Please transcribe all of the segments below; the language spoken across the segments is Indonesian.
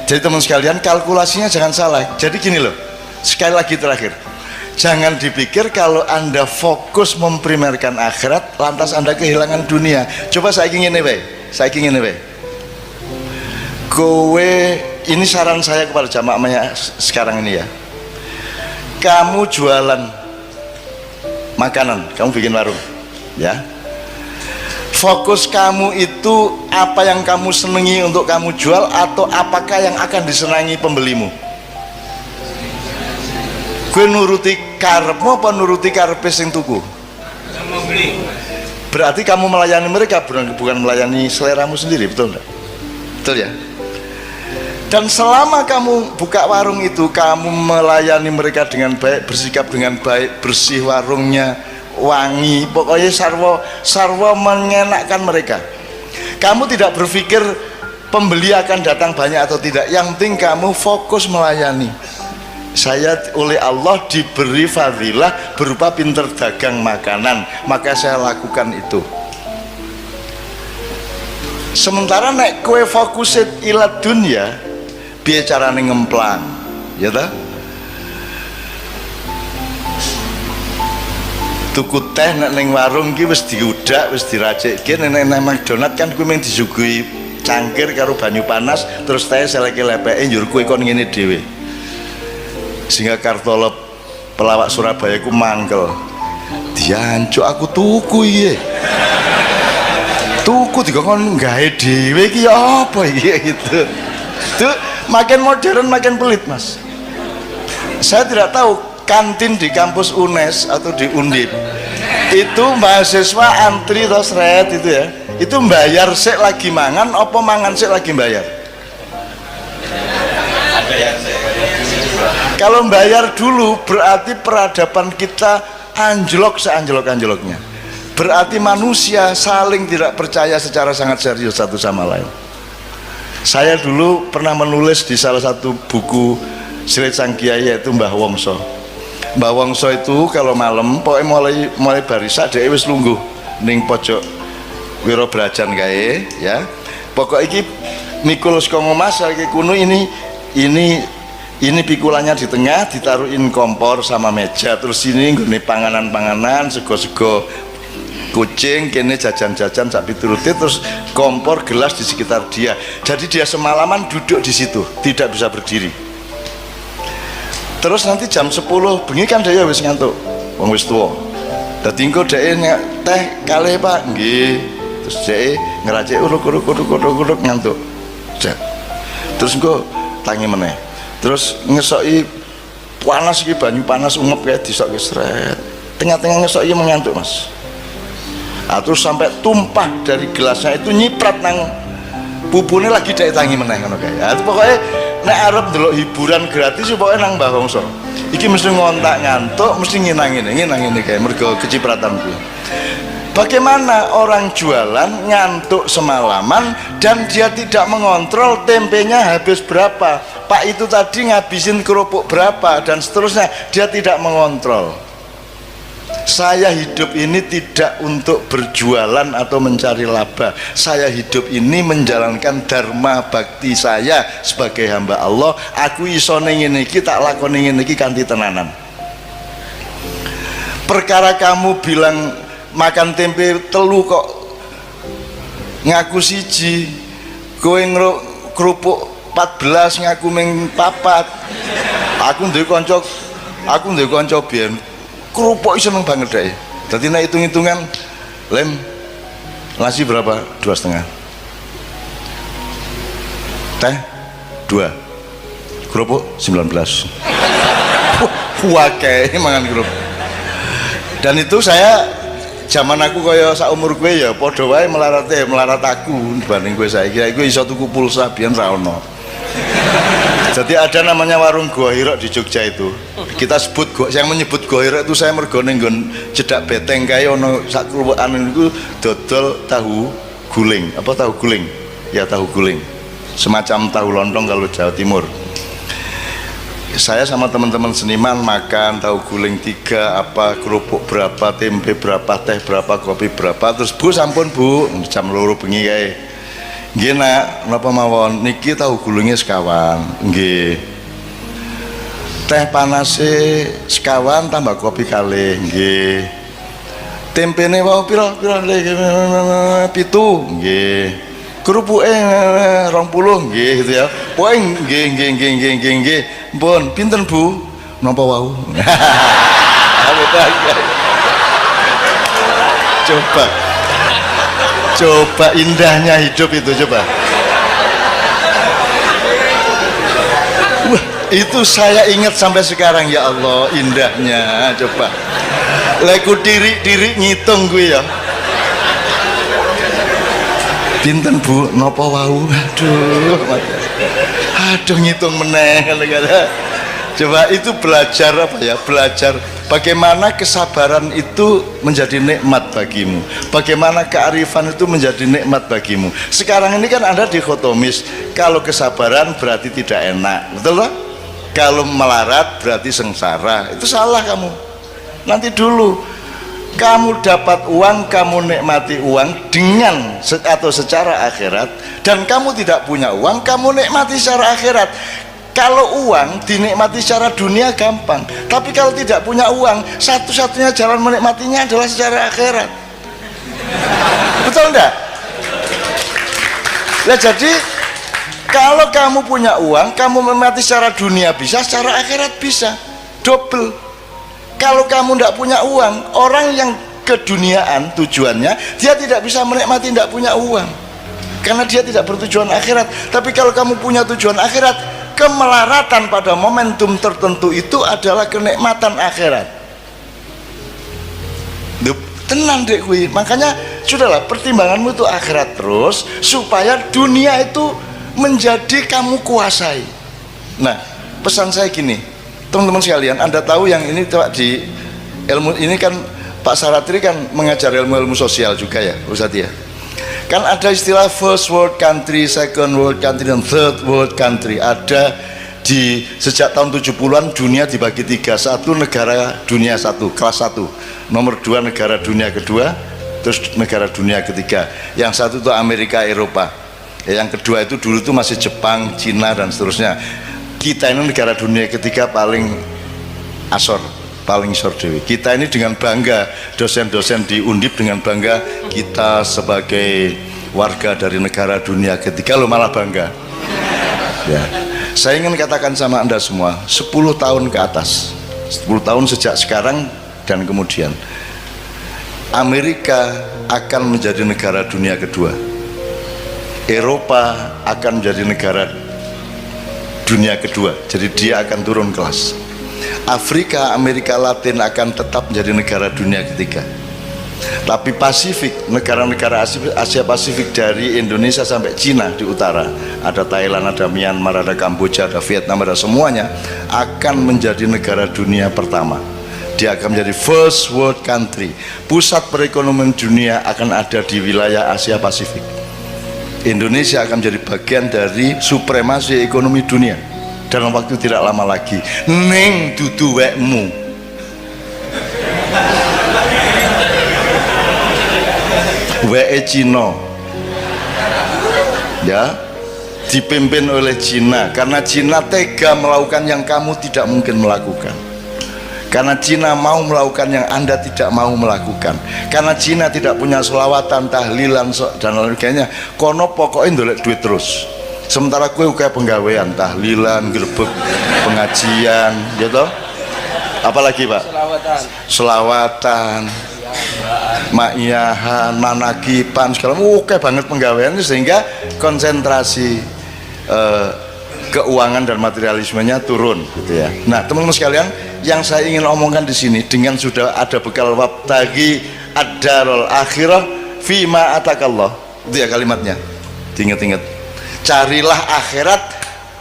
Jadi teman sekalian, kalkulasinya jangan salah. Jadi gini loh, sekali lagi terakhir, jangan dipikir kalau Anda fokus memprimerkan akhirat lantas Anda kehilangan dunia. Coba saya ingin ini, kowe, ini saran saya kepada jamaah sekarang ini ya, kamu jualan makanan, kamu bikin warung ya, fokus kamu itu apa yang kamu senangi untuk kamu jual atau apakah yang akan disenangi pembelimu? Gue nuruti karepmu apa nuruti karepe sing tuku? Berarti kamu melayani mereka, bukan melayani seleramu sendiri, betul enggak? Betul ya? Dan selama kamu buka warung itu, kamu melayani mereka dengan baik, bersikap dengan baik, bersih warungnya, wangi, pokoknya sarwa mengenakkan mereka. Kamu tidak berpikir pembeli akan datang banyak atau tidak, yang penting kamu fokus melayani. Saya oleh Allah diberi fadilah berupa pinter dagang makanan, maka saya lakukan itu. Sementara nek kue fokusit ila dunya, biar carane ngemplang, ya ta? Tuku teh nek ning warung ki wis diudak, wis diracikke, nek nang McDonald kan kuwi mung disuguhi cangkir karo banyu panas, terus teh seleke lepeke njur kuwi kon ngene dhewe. Sehingga Kartolo pelawak Surabaya ku mangkel, diancuk aku tuku iye, tuku dikon gawe dhewe iki apa iki gitu. Itu makin modern makin pelit mas. Saya tidak tahu kantin di kampus UNES atau di Undip itu mahasiswa antri terus red itu ya, itu bayar sik lagi mangan apa mangan sik lagi bayar? Kalau bayar dulu berarti peradaban kita anjlok seanjlok-anjloknya. Berarti manusia saling tidak percaya secara sangat serius satu sama lain. Saya dulu pernah menulis di salah satu buku Silit Sang Kiai yaitu Mbah Wongso. Mbah Wongso itu kalau malam pokoknya mulai barisa dia wis lungguh ning pojok Wiro Brajan kae ya. Pokok iki mikul saka ngomas iki kuno ini pikulannya di tengah, ditaruhin kompor sama meja, terus ini nggone panganan-panganan, sego-sego kucing, kene jajan-jajan sak piturute, terus kompor gelas di sekitar dia. Jadi dia semalaman duduk di situ, tidak bisa berdiri. Terus nanti jam 10 bengi kan dia wis ngantuk, wong wis tuwa. Dadi engko dhek teh kalih Pak, nggih. Terus dhek ngeracik uruk-uruk ngantuk. Terus engko tangi meneh. Terus ngesoki panas iki banyu panas ungep kayak disoki sret. Tengah-tengah ngesoki mengantuk mas. Terus sampai tumpah dari gelasnya itu nyiprat nang pupune lagi dhek tangi meneh ngono kae. Pokoknya nek arep ndelok hiburan gratis pokoke nang Mbah Wongso. Iki mesti ngontak ngantuk, mesti nginang ngene kae mergo kecipratan kuwi. Bagaimana orang jualan ngantuk semalaman dan dia tidak mengontrol tempenya habis berapa, Pak itu tadi ngabisin kerupuk berapa dan seterusnya, dia tidak mengontrol. Saya hidup ini tidak untuk berjualan atau mencari laba. Saya hidup ini menjalankan dharma bakti saya sebagai hamba Allah. Aku iso ngene iki tak lakoni ngene iki kanthi tenanan. Perkara kamu bilang makan tempe telu kok ngaku siji, kowe kerupuk 14 ngaku ming 4. Aku duwe kanca biyen kerupuk seneng banget deh. Dadi nek hitung-hitungan lem nasi berapa? 2,5. Teh 2. Kerupuk 19. Wah kayak mangan kerupuk. Dan itu saya zaman aku kaya sak umur gue ya padha wae melarat aku dibanding gue saiki. Gue iso tuku pulsa biyen ra ono. Jadi ada namanya warung Gua Hirok di Jogja itu. Kita sebut yang menyebut Gua Hirok itu saya mergo ning nggon cedak beteng kae ono sak kluwekan niku dodol tahu guling. Apa tahu guling? Ya tahu guling. Semacam tahu lontong kalau Jawa Timur. Saya sama teman-teman seniman makan tahu guling 3, apa kerupuk berapa, tempe berapa, teh berapa, kopi berapa. Terus Bu sampun Bu, jam 2 bengi kae. Nggih nak, napa mawon niki tahu gulungnya sekawan. Nggih. Teh panase sekawan tambah kopi kalih. Nggih. Tempene wau pira-pira 7 nggih. Kerupuke 20 nggih gitu ya. Pokoke nggih. Mpun, pinten Bu? Napa wau? Coba indahnya hidup itu coba. Wah, itu saya ingat sampai sekarang ya Allah, indahnya coba. Leku diri ngitung gue ya. Pinten Bu, nopo wau? Aduh ngitung meneh. Coba itu belajar apa ya? Belajar bagaimana kesabaran itu menjadi nikmat bagimu. Bagaimana kearifan itu menjadi nikmat bagimu. Sekarang ini kan Anda dikotomis. Kalau kesabaran berarti tidak enak, betul lah? Kalau melarat berarti sengsara. Itu salah kamu. Nanti dulu kamu dapat uang, kamu nikmati uang dengan atau secara akhirat, dan kamu tidak punya uang, kamu nikmati secara akhirat. Kalau uang dinikmati secara dunia gampang, tapi kalau tidak punya uang, satu-satunya jalan menikmatinya adalah secara akhirat. Betul enggak? Nah, jadi kalau kamu punya uang, kamu menikmati secara dunia bisa, secara akhirat bisa, double. Kalau kamu tidak punya uang, orang yang keduniaan tujuannya, dia tidak bisa menikmati tidak punya uang, karena dia tidak bertujuan akhirat. Tapi kalau kamu punya tujuan akhirat, kemelaratan pada momentum tertentu itu adalah kenikmatan akhirat. Tenang dek kui. Makanya sudahlah, pertimbanganmu itu akhirat terus, supaya dunia itu menjadi kamu kuasai. Nah, pesan saya gini, teman-teman sekalian, Anda tahu yang ini di ilmu ini kan Pak Saratri kan mengajar ilmu-ilmu sosial juga ya Ustadz ya. Kan ada istilah first world country, second world country, dan third world country. Ada di sejak tahun 70-an dunia dibagi 3. Satu negara dunia 1, kelas 1. Nomor 2 negara dunia kedua, terus negara dunia ketiga. Yang satu itu Amerika, Eropa. Yang kedua itu dulu itu masih Jepang, Cina, dan seterusnya. Kita ini negara dunia ketiga paling asor, paling isor dewi. Kita ini dengan bangga, dosen-dosen di Undip dengan bangga, kita sebagai warga dari negara dunia ketiga, lo malah bangga ya. Saya ingin katakan sama Anda semua, 10 tahun ke atas, 10 tahun sejak sekarang dan kemudian, Amerika akan menjadi negara dunia kedua, Eropa akan menjadi negara dunia kedua, jadi dia akan turun kelas. Afrika, Amerika Latin akan tetap menjadi negara dunia ketiga. Tapi Pasifik, negara-negara Asia Pasifik dari Indonesia sampai Cina di utara, ada Thailand, ada Myanmar, ada Kamboja, ada Vietnam, ada semuanya, akan menjadi negara dunia pertama. Dia akan menjadi first world country. Pusat perekonomian dunia akan ada di wilayah Asia Pasifik. Indonesia akan menjadi bagian dari supremasi ekonomi dunia dalam waktu tidak lama lagi. Ning dudu wekmu. Weke Cina ya, dipimpin oleh Cina, karena Cina tega melakukan yang kamu tidak mungkin melakukan, karena Cina mau melakukan yang Anda tidak mau melakukan, karena Cina tidak punya selawatan, tahlilan, dan lain sebagainya. Kono pokoknya ndolek duit terus, sementara kue kayak penggawean, tahlilan, gerbek, pengajian, gitu. Apalagi Pak? Selawatan, ma'iyahan, manakipan, segala oke banget penggawean, sehingga konsentrasi keuangan dan materialismenya turun, gitu ya. Nah, teman-teman sekalian, yang saya ingin omongkan di sini, dengan sudah ada bekal wabtagi ad-darul akhirah fima atakallah, itu ya kalimatnya, diingat-ingat. Carilah akhirat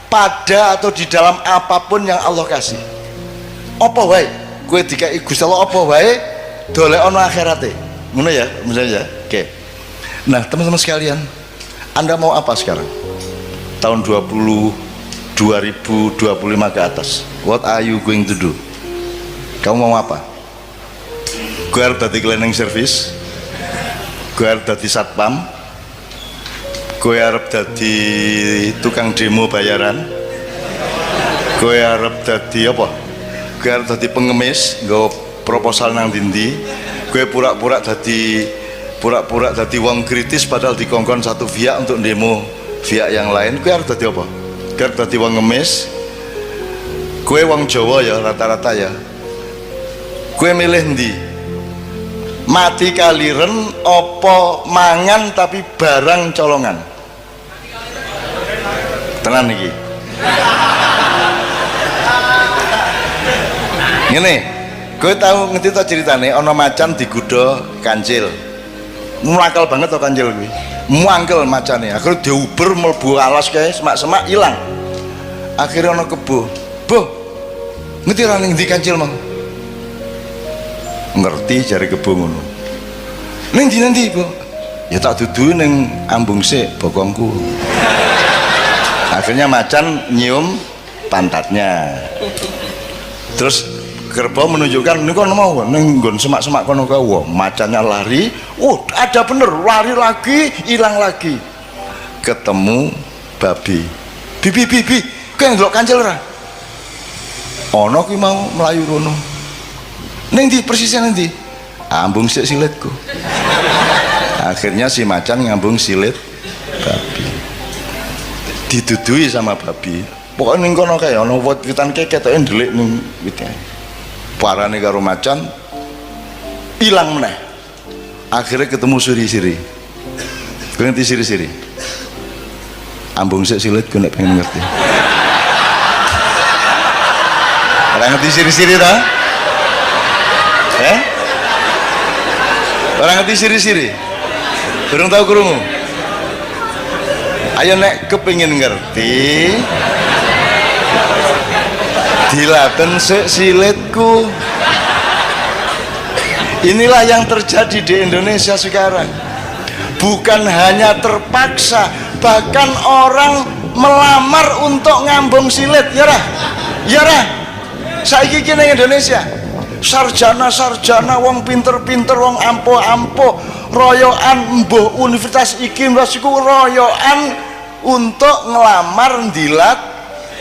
pada atau di dalam apapun yang Allah kasih. Apa wae kowe dikai Gusti Allah, apa wae dolek ono akhirate. Ngono ya, misalnya ya. Oke. Nah, teman-teman sekalian, Anda mau apa sekarang? Tahun 2025 ke atas. What are you going to do? Kamu mau apa? Gue harus dadi cleaning service, gue harus dadi satpam, Kowe arep dadi tukang demo bayaran? Kowe arep dadi apa? Kowe arep dadi pengemis, nggawa proposal nang ndi? Kowe pura-pura dadi wong kritis padahal dikongkon satu pihak untuk demo pihak yang lain. Kowe arep dadi apa? Kowe arep dadi wong ngemis? Kowe wong Jawa ya rata-rata ya. Kowe milih ndi? Mati kaliren apa mangan tapi barang colongan? Tenan iki. Ngene, kowe tahu ngerti to ceritane ana macan digodha kancil. Muangkel banget to kancil kuwi. Muangkel macane. Akhire diuber mlebu alas kae semak-semak ilang. Akhire ana kebo. "Boh, ngerti ra ning ndi kancil mang?" Ngerti jare kebo ngono. "Ning ndi nanti, Bu?" "Ya tak dudu ning ambung sik bokongku." Akhirnya macan nyium pantatnya. Terus kerbau menunjukkan ini kono mau ning nggon semak-semak kono kae. Wah, macannya lari. Ada bener, lari lagi, hilang lagi. Ketemu babi. Bi, kowe ndelok kancil ora? Ana kuwi mau mlayu rono. Ning ndi persisnya ning ndi? Ambung sik silitku. Akhirnya si macan ngambung silit babi. Didudui sama babi. Pokoknya ning kono kae ana wit-witan kae ketoke ndelik ning wite. Parane karo macan ilang meneh. Akhirnya ketemu siri-siri. Kowe ngerti siri-siri? Ambung sik silit kowe nek pengen ngerti. Ora ngerti siri-siri ta? Ora ngerti siri-siri? Durung tau krungu? Ayo nek kepingin ngerti dilaten sik silitku. Inilah yang terjadi di Indonesia sekarang. Bukan hanya terpaksa, bahkan orang melamar untuk ngambung silit. Ya rah saiki iki ning Indonesia sarjana wong pinter-pinter wong ampuh-ampuh royokan mbuh universitas iki universitas iku royokan untuk ngelamar ndilat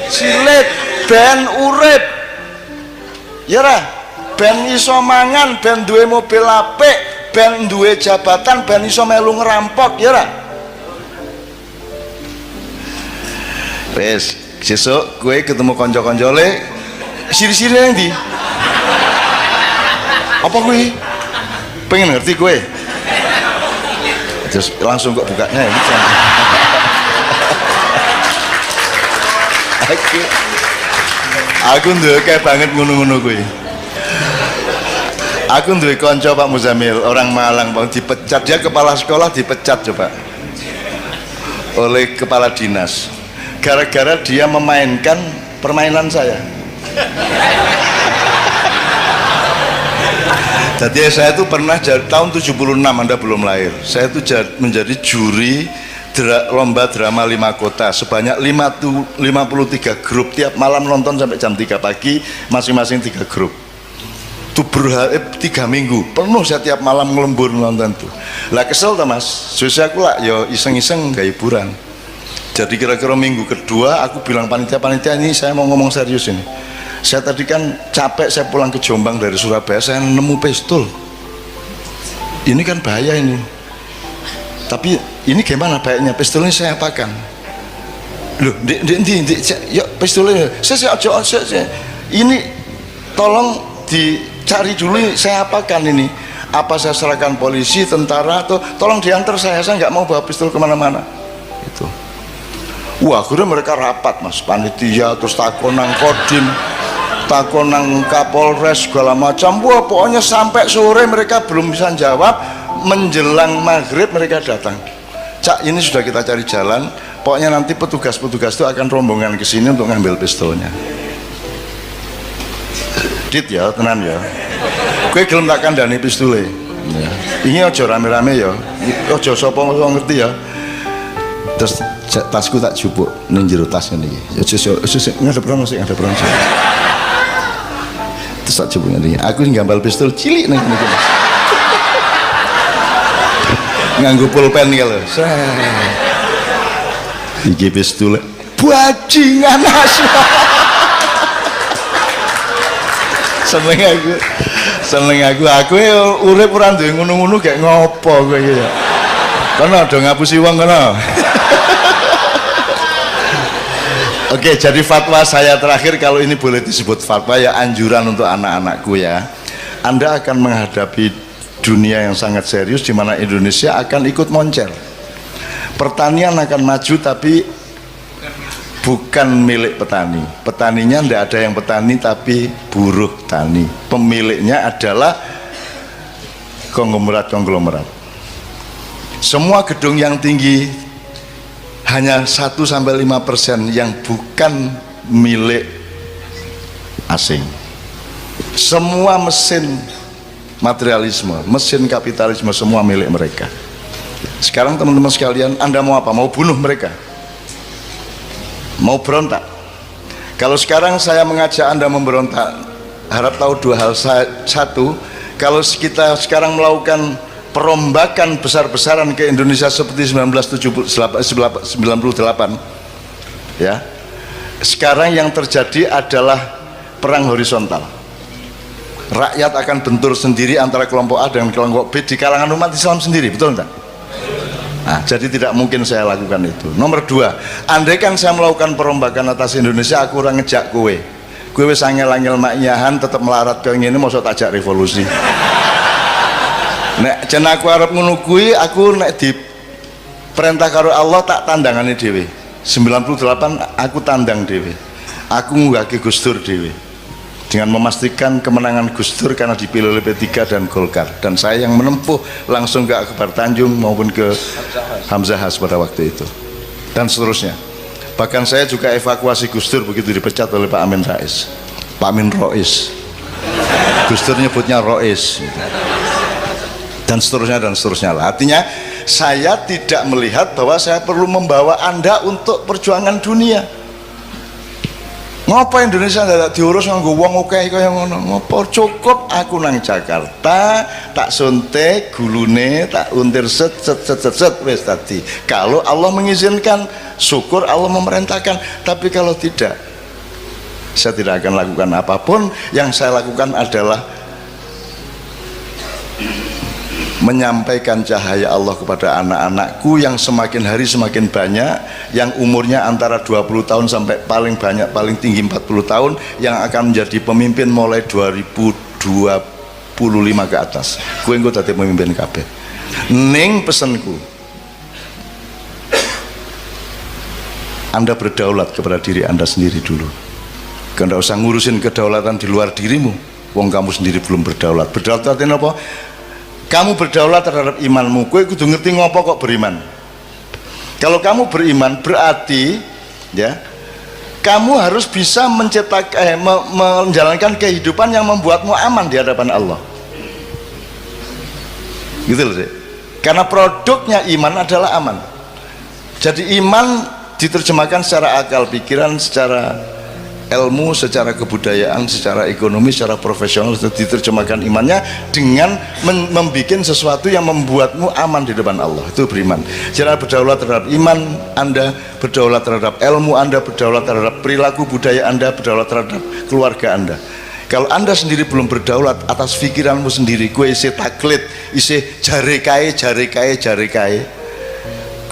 silit ben urip. Ya ra, ben iso mangan, ben duwe mobil apik, ben duwe jabatan, ben iso melu ngerampok. Ya ra. Wes, sesuk kowe ketemu kanca-kancane siri-siri nang ndi? Apa kuwi? Pengen ngerti kowe? Terus langsung kok bukanya ya. Aku duwe kayak banget ngono-ngono kuwi. Aku duwe kanca Pak Muzamil, orang Malang, Bang, dipecat. Dia kepala sekolah dipecat coba oleh kepala dinas gara-gara dia memainkan permainan saya. Jadi saya itu pernah tahun 76, Anda belum lahir. Saya itu menjadi juri lomba drama 5 kota sebanyak 53 grup, tiap malam nonton sampai jam 3 pagi, masing-masing 3 grup. Itu 3 minggu penuh saya tiap malam ngelembur nonton tuh. Lah kesel tuh Mas, susah aku lah ya iseng-iseng gak hiburan. Jadi kira-kira minggu kedua aku bilang panitia ini saya mau ngomong serius ini. Saya tadi kan capek, saya pulang ke Jombang dari Surabaya, saya nemu pistol. Ini kan bahaya ini. Tapi ini gimana baiknya? Pistolnya saya apakan? Loh, yuk pistolnya. Saya ini tolong dicari dulu, saya apakan ini? Apa saya serahkan polisi, tentara, atau tolong diantar saya nggak mau bawa pistol kemana-mana. Itu. Wah, akhirnya mereka rapat Mas, panitia, terus takonang kodim, takonang Kapolres segala macam. Wah, pokoknya sampai sore mereka belum bisa jawab. Menjelang maghrib mereka datang. Cak, ini sudah kita cari jalan. Pokoknya nanti petugas-petugas itu akan rombongan ke sini untuk ngambil pistolnya. Dit ya, tenan ya. Kowe gelem tak kandhani pistole. Ya. Ini aja rame-rame ya. Aja sapa ngerti ya. Terus tasku tak jupuk ning jero tas ngene iki. Ngadep rono sik, ngadep rono sik. Terus tak jupuk ngene iki. Aku ngambal pistol cilik ning ngene iki. Nganggo pulpen iki lho. iki wis tulen bajingan asu. seneng aku urip ora duwe ngono-ngono gak ngopo kowe iki ya. Kono do ngapusi wong kono. Oke, jadi fatwa saya terakhir, kalau ini boleh disebut fatwa ya, anjuran untuk anak-anakku ya. Anda akan menghadapi dunia yang sangat serius di mana Indonesia akan ikut moncer. Pertanian akan maju tapi bukan milik petani. Petaninya tidak ada yang petani tapi buruh tani. Pemiliknya adalah konglomerat. Semua gedung yang tinggi hanya 1-5% yang bukan milik asing. Semua mesin materialisme, mesin kapitalisme semua milik mereka. Sekarang teman-teman sekalian, Anda mau apa? Mau bunuh mereka? Mau berontak? Kalau sekarang saya mengajak Anda memberontak, harap tahu dua hal. Satu, kalau kita sekarang melakukan perombakan besar-besaran ke Indonesia seperti 1998 ya, sekarang yang terjadi adalah perang horizontal. Rakyat akan bentur sendiri antara kelompok A dengan kelompok B di kalangan umat Islam sendiri, betul enggak? Nah, jadi tidak mungkin saya lakukan itu. Nomor dua, andaikan saya melakukan perombakan atas Indonesia, aku orang ngejak kowe wis angel-angel maknyahan tetap melarat ke ngene, mosok tajak revolusi. Nek jen aku arep ngono kuwi, aku nek di perintah karo Allah tak tandangane dhewe. 98 aku tandang dhewe. Aku ngunggahke Gus Dur dhewe. Dengan memastikan kemenangan Gus Dur karena dipilih oleh P3 dan Golkar, dan saya yang menempuh langsung ke Akbar Tanjung maupun ke Hamzah Has pada waktu itu. Dan seterusnya. Bahkan saya juga evakuasi Gus Dur begitu dipecat oleh Pak Amin Rais. Pak Amin Rois. Gus Dur nyebutnya Rois. Dan seterusnya lah. Artinya saya tidak melihat bahwa saya perlu membawa Anda untuk perjuangan dunia. Ngapa Indonesia tidak diurus nganggo wong akeh kaya ngono? Ngopo cukup aku nang Jakarta, tak suntik gulune, tak untir set wis tadi. Kalau Allah mengizinkan, syukur Allah memerintahkan. Tapi kalau tidak, saya tidak akan lakukan apapun. Yang saya lakukan adalah menyampaikan cahaya Allah kepada anak-anakku yang semakin hari semakin banyak, yang umurnya antara 20 tahun sampai paling banyak, paling tinggi 40 tahun, yang akan menjadi pemimpin mulai 2025 ke atas. Gue engko dadi pemimpin kabeh. Ning pesenku, Anda berdaulat kepada diri Anda sendiri dulu. Anda usah ngurusin kedaulatan di luar dirimu. Wong kamu sendiri belum berdaulat. Berdaulat artinya apa? Kamu berdaulat terhadap imanmu. Kowe kudu ngerti ngopo kok beriman. Kalau kamu beriman berarti ya, kamu harus bisa menjalankan kehidupan yang membuatmu aman di hadapan Allah. Gitu loh sih. Karena produknya iman adalah aman. Jadi iman diterjemahkan secara akal pikiran, secara ilmu, secara kebudayaan, secara ekonomi, secara profesional. Diterjemahkan imannya dengan membuat sesuatu yang membuatmu aman di depan Allah. Itu beriman. Cara berdaulat terhadap iman Anda, berdaulat terhadap ilmu Anda, berdaulat terhadap perilaku budaya Anda, berdaulat terhadap keluarga Anda. Kalau Anda sendiri belum berdaulat atas pikiranmu sendiri, gue isi taklid, isi jare kae,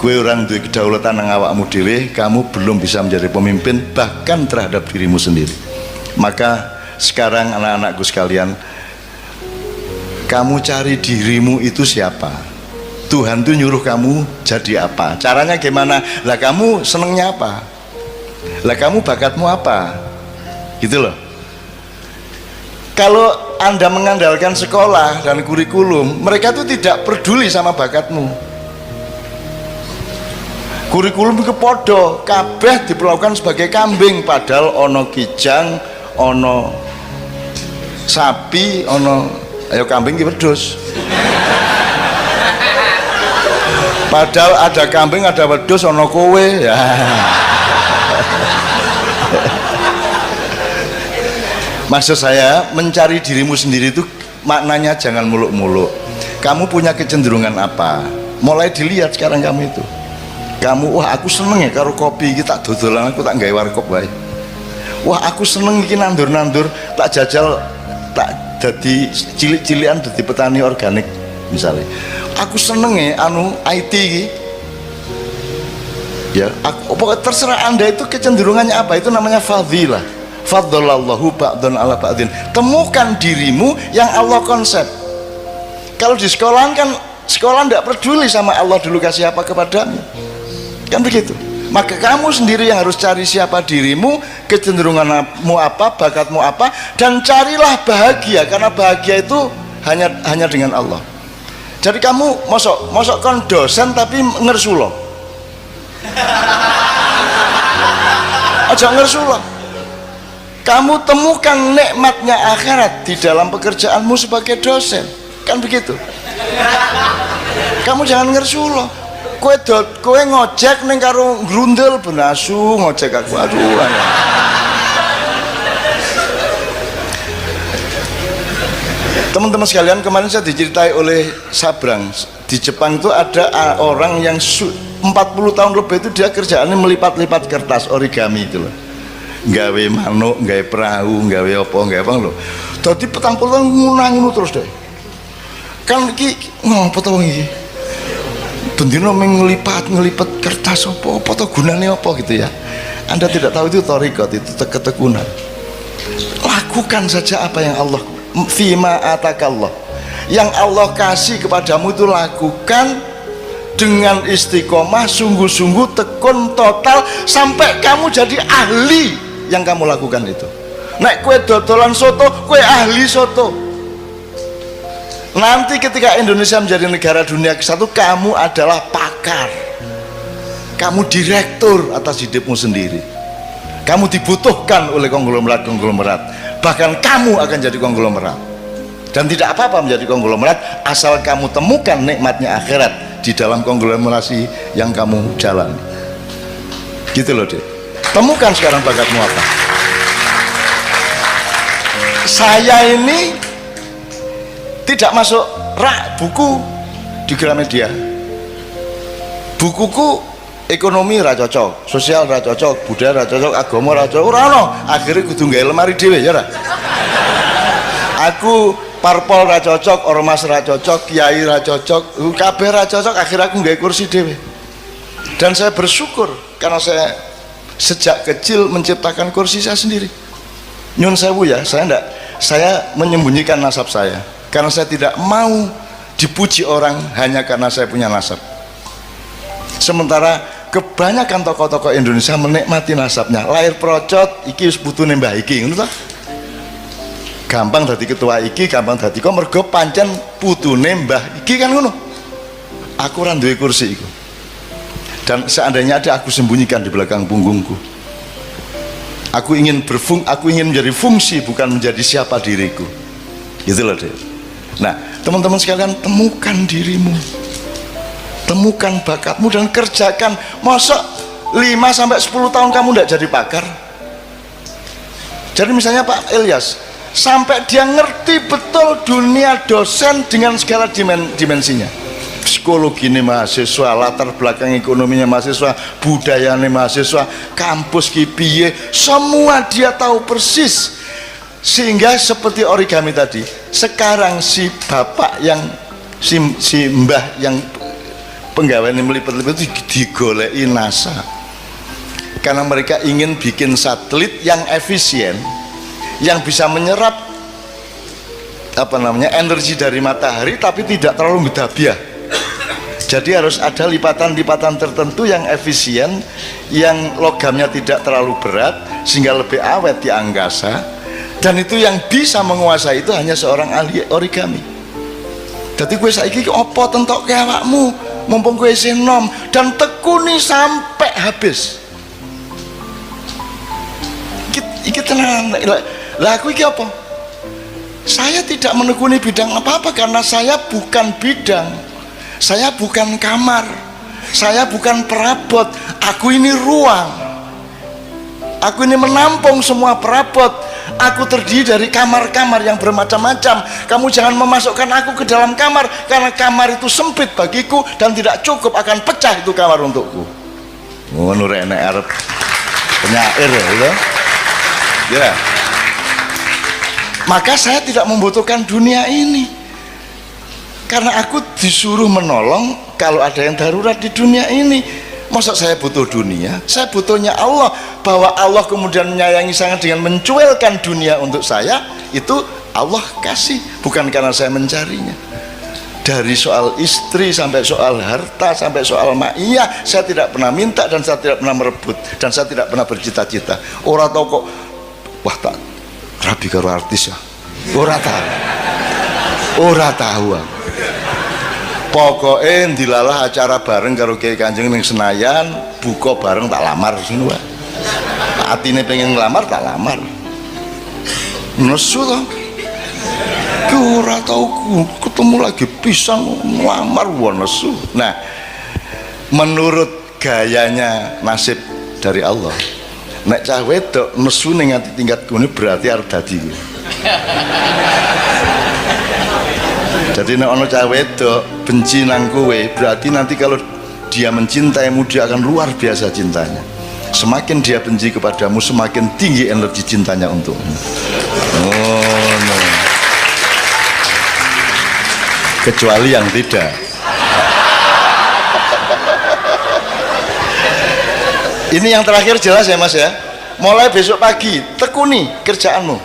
gue orang duwe kedaulatan nang awakmu dhewe, kamu belum bisa menjadi pemimpin bahkan terhadap dirimu sendiri. Maka sekarang anak-anakku sekalian, kamu cari dirimu itu siapa. Tuhan tuh nyuruh kamu jadi apa, caranya gimana, lah kamu senengnya apa, lah kamu bakatmu apa, gitu loh. Kalau Anda mengandalkan sekolah dan kurikulum, mereka tuh tidak peduli sama bakatmu. Kurikulum ke podo kabeh diperlakukan sebagai kambing, padahal ono kijang, ono sapi, ono ayo kambing ki wedhus. Padahal ada kambing, ada wedhus, ono kowe ya. Maksud saya, mencari dirimu sendiri itu maknanya jangan muluk-muluk. Kamu punya kecenderungan apa? Mulai dilihat sekarang kamu itu. Kamu, wah aku seneng ya karo kopi iki, tak dodolan aku tak gawe warkop wae. Wah aku seneng iki nandur-nandur, tak jajal, tak jadi cilik-cilikan jadi petani organik misalnya. Aku seneng ya anu IT iki. Ya, pokoknya terserah Anda itu kecenderungannya apa, itu namanya fadilah. Faddalallahu ba'dun ala ba'din. Temukan dirimu yang Allah konsep. Kalau di sekolah kan sekolah tidak peduli sama Allah dulu kasih apa kepadamu, kan begitu. Maka kamu sendiri yang harus cari siapa dirimu, kecenderunganmu apa, bakatmu apa, dan carilah bahagia, karena bahagia itu hanya dengan Allah. Jadi kamu mosok kon dosen tapi ngersulo. Aja ngersulo. Kamu temukan nikmatnya akhirat di dalam pekerjaanmu sebagai dosen, kan begitu. Kamu jangan ngersulo. Kowe ngojek ning karo grundel benasu ngojek aku, aduh. Teman-teman sekalian, kemarin saya diceritai oleh Sabrang, di Jepang itu ada orang yang 40 tahun lebih itu dia kerjaannya melipat-lipat kertas origami itu loh, gawe manuk, gawe perahu, gawe apa loh. Jadi petang ngunang terus deh. Kan iki ngopo to iki? Bendino ngelipat kertas apa to gunane apa gitu ya. Anda tidak tahu itu thariqat, itu ketekunan. Lakukan saja apa yang Allah fima atakallah, yang Allah kasih kepadamu itu lakukan dengan istiqomah, sungguh-sungguh, tekun total sampai kamu jadi ahli yang kamu lakukan itu. Nek kue dodolan soto, kue ahli soto. Nanti ketika Indonesia menjadi negara dunia ke-1, kamu adalah pakar, kamu direktur atas hidupmu sendiri. Kamu dibutuhkan oleh konglomerat, bahkan kamu akan jadi konglomerat. Dan tidak apa-apa menjadi konglomerat asal kamu temukan nikmatnya akhirat di dalam konglomerasi yang kamu jalani. Gitu loh deh. Temukan sekarang bakatmu apa. Saya ini tidak masuk rak buku di Gramedia. Bukuku ekonomi ra cocok, sosial ra cocok, budaya ra cocok, agama ra cocok, ora ono. Akhire kudu gawe lemari dhewe ya ora. Aku parpol ra cocok, ormas ra cocok, kiai ra cocok, kabeh ra cocok, akhirnya aku gawe kursi dhewe. Dan saya bersyukur karena saya sejak kecil menciptakan kursi saya sendiri. Nyun sewu ya, saya menyembunyikan nasab saya. Karena saya tidak mau dipuji orang hanya karena saya punya nasab. Sementara kebanyakan tokoh-tokoh Indonesia menikmati nasabnya. Lahir procot, iki wis putune mbah iki, ngono ta? Gampang dadi ketua iki, gampang dadi kok mergo pancen putune mbah iki kan ngono. Aku ora duwe kursi iku. Dan seandainya ada, aku sembunyikan di belakang punggungku. Aku ingin menjadi fungsi, bukan menjadi siapa diriku. Gitu loh deh. Nah, teman-teman sekalian, temukan dirimu, temukan bakatmu dan kerjakan. Masa 5-10 tahun kamu tidak jadi pakar? Jadi misalnya Pak Ilyas, sampai dia ngerti betul dunia dosen dengan segala dimensinya, psikologi ini mahasiswa, latar belakang ekonominya mahasiswa, budayanya mahasiswa, kampus kipiye, semua dia tahu persis. Sehingga seperti origami tadi, sekarang si bapak yang si mbah yang penggaweane melipat-lipat itu digoleki NASA, karena mereka ingin bikin satelit yang efisien, yang bisa menyerap energi dari matahari tapi tidak terlalu gedabiah. Jadi harus ada lipatan-lipatan tertentu yang efisien, yang logamnya tidak terlalu berat sehingga lebih awet di angkasa. Dan itu yang bisa menguasai itu hanya seorang ahli origami. Jadi gue saiki opo tentok ke awakmu, mumpung gue isih nom, dan tekuni sampai habis. Iki tenan. Lah aku iki apa? Saya tidak menekuni bidang apa-apa karena saya bukan bidang. Saya bukan kamar. Saya bukan perabot. Aku ini ruang. Aku ini menampung semua perabot. Aku terdiri dari kamar-kamar yang bermacam-macam. Kamu jangan memasukkan aku ke dalam kamar, karena kamar itu sempit bagiku dan tidak cukup, akan pecah itu kamar untukku. ngono rek nek arep penyair ya. Ya. Maka saya tidak membutuhkan dunia ini. Karena aku disuruh menolong kalau ada yang darurat di dunia ini. Masa saya butuh dunia? Saya butuhnya Allah. Bahwa Allah kemudian menyayangi saya dengan mencuelkan dunia untuk saya, itu Allah kasih, bukan karena saya mencarinya. Dari soal istri sampai soal harta sampai soal ma'iyah, saya tidak pernah minta dan saya tidak pernah merebut dan saya tidak pernah bercita-cita. Ora tau kok, wah tak rabi karo artis ya. Ora tahu. Pokoknya dilalah acara bareng karo Kiai Kanjeng ning Senayan, buka bareng tak lamar sini wae. Atine pengen ngelamar tak lamar. Nesu to. Ki ora tau ketemu lagi pisang ngelamar wae nesu. Nah, menurut gayanya nasib dari Allah. Nek cah wedok nesu ning ati tingkat kene berarti arep dadi. Jadi nek ana cah wedok benci nang kowe, berarti nanti kalau dia mencintaimu dia akan luar biasa cintanya. Semakin dia benci kepadamu, semakin tinggi energi cintanya untukmu. Oh no. Kecuali yang tidak. Ini yang terakhir jelas ya Mas ya. Mulai besok pagi tekuni kerjaanmu,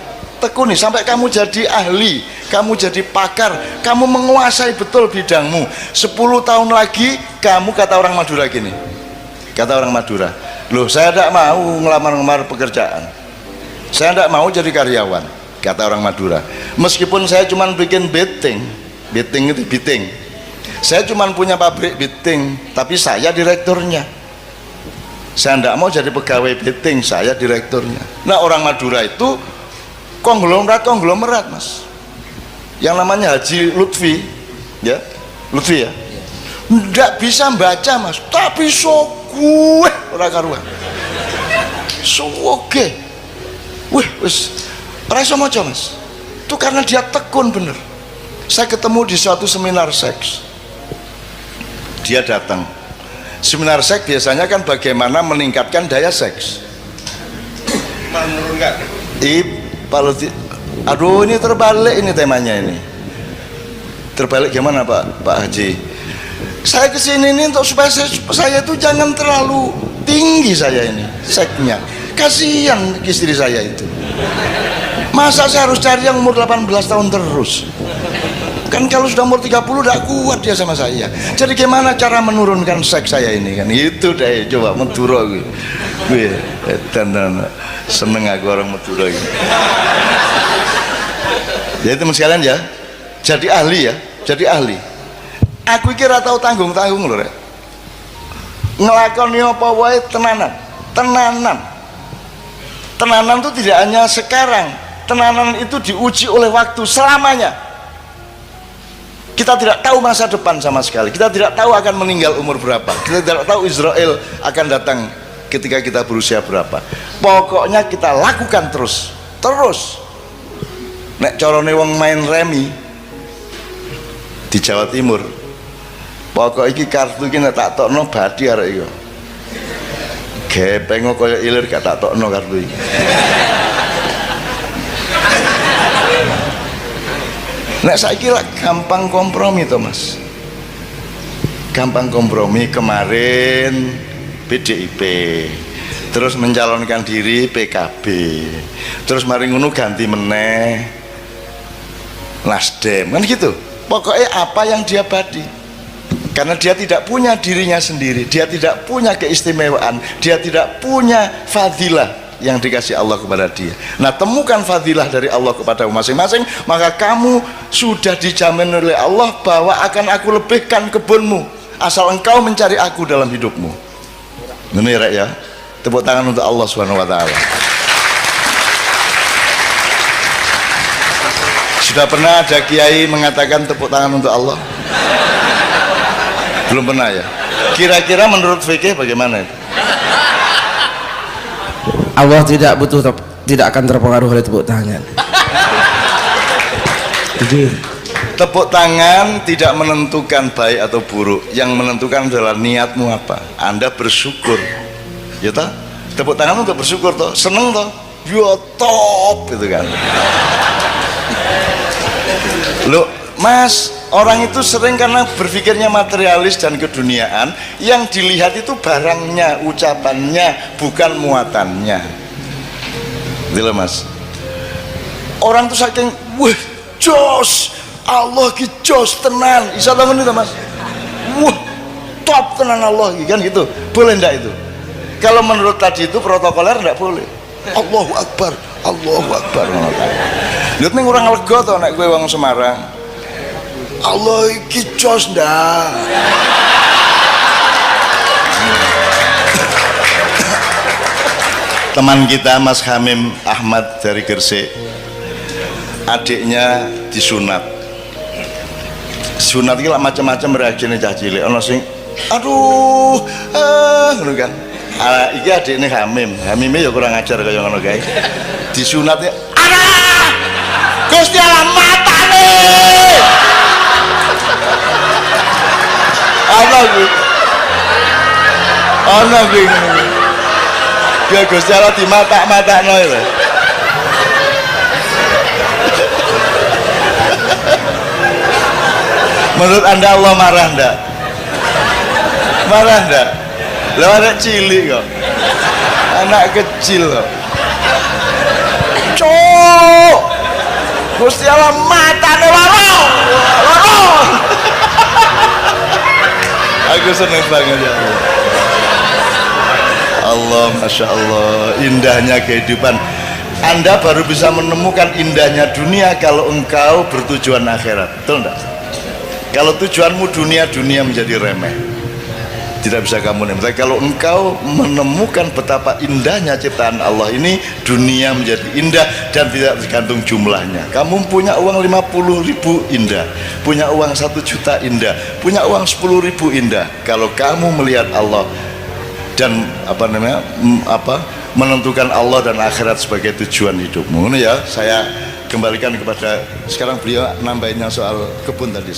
tekuni sampai kamu jadi ahli, kamu jadi pakar, kamu menguasai betul bidangmu. 10 tahun lagi kamu, kata orang Madura gini, kata orang Madura, loh saya tidak mau ngelamar-ngelamar pekerjaan, saya tidak mau jadi karyawan, kata orang Madura. Meskipun saya cuma bikin beting itu beting, saya cuma punya pabrik beting, tapi saya direkturnya. Saya tidak mau jadi pegawai beting, saya direkturnya. Nah orang Madura itu konglomerat Mas, yang namanya Haji Lutfi ya, Lutfi ya, tidak bisa baca Mas, tapi gue ora karuan oke, wis ora iso maca Mas. Itu karena dia tekun bener. Saya ketemu di suatu seminar seks, dia datang. Seminar seks biasanya kan bagaimana meningkatkan daya seks, menurunkan. Aduh ini terbalik ini temanya ini. Terbalik gimana Pak Haji? Saya kesini ini untuk supaya saya itu jangan terlalu tinggi saya ini seksnya. Kasihan istri saya itu. Masa saya harus cari yang umur 18 tahun terus? Kan kalau sudah umur 30 udah kuat dia sama saya. Jadi gimana cara menurunkan seks saya ini kan? Itu deh, coba Madura gue. Dan seneng aku orang Madura gitu. Ya teman sekalian ya, jadi ahli ya, jadi ahli. Aku kira tahu tanggung-tanggung loh, ngelakoni apa wae tenanan itu tidak hanya sekarang, tenanan itu diuji oleh waktu selamanya. Kita tidak tahu masa depan sama sekali, kita tidak tahu akan meninggal umur berapa, kita tidak tahu Israel akan datang ketika kita berusia berapa. Pokoknya kita lakukan terus. Nek carane wong main remi di Jawa Timur, pokok iki kartu iki nek tak tokno badi arek iki. Gepeng kaya ilir gak tak tokno kartu iki. Nek saiki lak gampang kompromi to Mas. Gampang kompromi. Kemarin PDIP, terus mencalonkan diri PKB, terus mari ngono ganti meneh Nasdem, kan gitu. Pokoknya apa yang dia badi, karena dia tidak punya dirinya sendiri, dia tidak punya keistimewaan, dia tidak punya fadilah yang dikasih Allah kepada dia. Nah temukan fadilah dari Allah kepada masing-masing, maka kamu sudah dijamin oleh Allah bahwa akan aku lebihkan kebunmu asal engkau mencari aku dalam hidupmu. Ini ya, tepuk tangan untuk Allah Subhanahu wa Ta'ala. Sudah pernah ada kiai mengatakan tepuk tangan untuk Allah? Belum pernah ya. Kira-kira menurut fikih bagaimana itu? Allah tidak akan terpengaruh oleh tepuk tangan. Tepuk tangan tidak menentukan baik atau buruk. Yang menentukan adalah niatmu apa. Anda bersyukur ya toh, tepuk tangan untuk bersyukur toh, seneng toh, ya top gitu kan. Loh Mas, orang itu sering karena berpikirnya materialis dan keduniaan, yang dilihat itu barangnya, ucapannya, bukan muatannya. Gitu loh Mas. Orang tuh saking wah jos, Allah ki jos tenan, isa bangun itu Mas. Wah top tenan Allah kan gitu. Boleh ndak itu? Kalau menurut tadi itu protokoler ndak boleh. Allahu Akbar, Allahu Akbar. Lihat nih orang lega tau nek gue wong Semarang. Allah iki jos ndak. Teman kita Mas Hamim Ahmad dari Gresik, adiknya disunat. Sunat iki lak macam-macam reaksinya cah cilik. Ana sing aduh ngono kan. Iki adiknya Hamim. Hamime ya kurang ajar kaya ngono kae. Disunatnya alah Gusti Allah matane. Ana kuwi ya Gusti Allah di mata-matakno lho. Menurut Anda Allah marah ndak? Marah ndak? Lah anak cilik kok. Anak kecil kok. Cuk. Gusti Allah matane loro. Loro. Aku seneng banget ya Allah. Allah, Masya Allah, indahnya kehidupan. Anda baru bisa menemukan indahnya dunia kalau engkau bertujuan akhirat, betul enggak? Kalau tujuanmu dunia, dunia menjadi remeh, tidak bisa kamu nikmati. Kalau engkau menemukan betapa indahnya ciptaan Allah ini, dunia menjadi indah dan tidak tergantung jumlahnya. Kamu punya uang 50.000 indah, punya uang 1 juta indah, punya uang 10.000 indah. Kalau kamu melihat Allah dan menentukan Allah dan akhirat sebagai tujuan hidupmu, ini ya saya kembalikan kepada sekarang beliau nambahinnya soal kebun tadi.